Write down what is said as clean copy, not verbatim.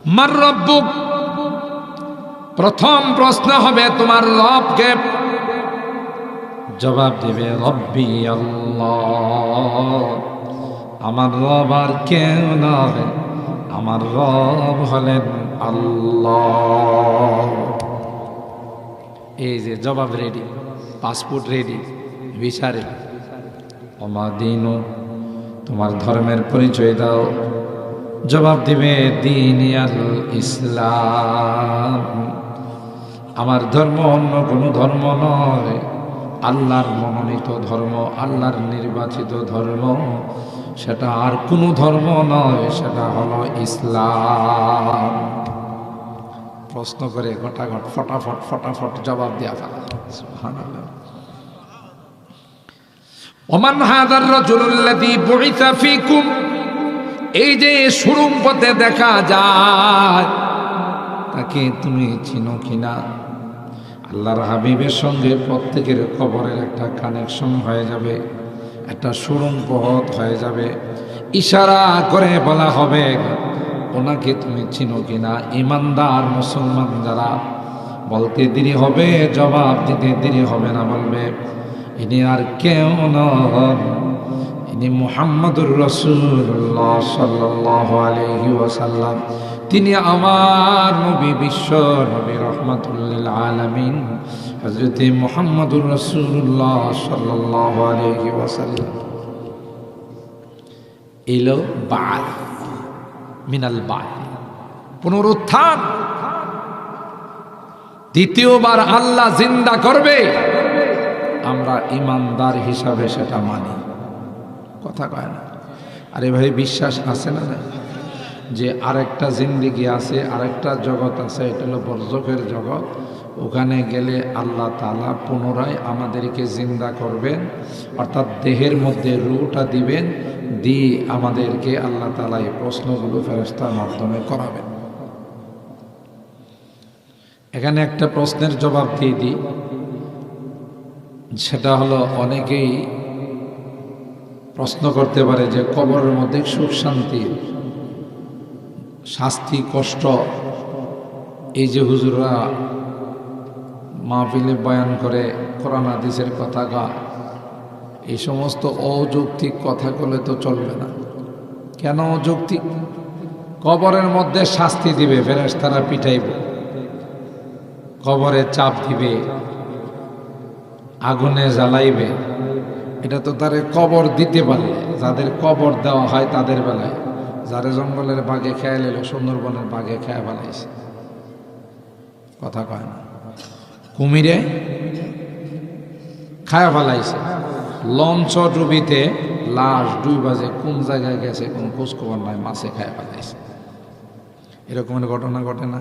মার রব্বুক, প্রথম প্রশ্ন হবে তোমার রবকে। জবাব দেবে রব্বি আল্লাহ, আমার রব আর কেউ নয়, আমার রব হলেন আল্লাহ। এই যে জবাব ready, passport ready, visa ready. ওমা দিনু, তোমার ধর্মের পরিচয় দাও। জবাব দিবে দীন আল ইসলাম, আমার ধর্ম অন্য কোনো ধর্ম নয়, আল্লাহর মনোনীত ধর্ম, আল্লাহর নির্বাচিত ধর্ম, সেটা আর কোনো ধর্ম নয়, সেটা হলো ইসলাম। প্রশ্ন করে ঘটাঘট ফটাফট ফটাফট জবাব দেওয়া ফেলা। সুবহানাল্লাহ। ওমান হাদার রাজুলুল্লাযী বুইসা ফীকুম, এই যে সুড়ুম পথে দেখা যায়, তাকে তুমি চিনো কিনা? আল্লাহর হাবিবের সঙ্গে প্রত্যেকের কবরের একটা কানেকশন হয়ে যাবে, একটা সুড়ুম পথ হয়ে যাবে। ইশারা করে বলা হবে, ওনাকে তুমি চিনো কিনা? ইমানদার মুসলমান যারা, বলতে দেরি হবে, জবাব দিতে দেরি হবে না, বলবে ইনি আর কেউ নন, ইনি মুহাম্মদুর রাসূলুল্লাহ সাল্লাল্লাহু আলাইহি ওয়াসাল্লাম। তিনি আমার নবী, বিশ্ব নবী, রাহমাতুল লিল আলামিন, হযরত মুহাম্মদুর রাসূলুল্লাহ সাল্লাল্লাহু আলাইহি ওয়াসাল্লাম। এলো বা'থ মিনাল বা'থ, পুনরুত্থান। দ্বিতীয়বার আল্লাহ জিন্দা করবে, আমরা ইমানদার হিসাবে সেটা মানি। কথা কয় না? আরে ভাই, বিশ্বাস আছে না যে আরেকটা জিন্দেগি আছে, আরেকটা জগৎ আছে, এটা হলো বরজখের জগৎ। ওখানে গেলে আল্লাহ তাআলা পুনরায় আমাদেরকে জিন্দা করবেন, অর্থাৎ দেহের মধ্যে রূহটা দিবেন, দিয়ে আমাদেরকে আল্লাহ তাআলা এই প্রশ্নগুলো ফেরেশতার মাধ্যমে করাবেন। এখানে একটা প্রশ্নের জবাব দিয়ে দিই, সেটা হলো অনেকেই প্রশ্ন করতে পারে যে কবরের মধ্যে সুখ শান্তি, শাস্তি, কষ্ট, এই যে হুজুররা মাহফিলে বয়ান করে, কোরআন হাদিসের কথা কয়, এই সমস্ত অযৌক্তিক কথা বলে তো চলবে না। কেন অযৌক্তিক? কবরের মধ্যে শাস্তি দিবে, ফেরেশতারা পিটাইব, কবরে চাপ দিবে, আগুনে জ্বালাইবে। এটা তো তারে কবর দিতে পারে, যাদের কবর দেওয়া হয় তাদের বেলায়। যারে জঙ্গলের বাঘে খেয়ে এলো, সুন্দরবনের বাঘে খেয়ে ফেলাইছে, কথা কয় না। কুমিরে খায়া ফেলাইছে, লঞ্চ ডুবিতে লাশ ডুইবাজে কোন জায়গায় গেছে কোন খোঁজখবর নাই, মাছে খায়া ফেলাইছে। এরকমের ঘটনা ঘটে না?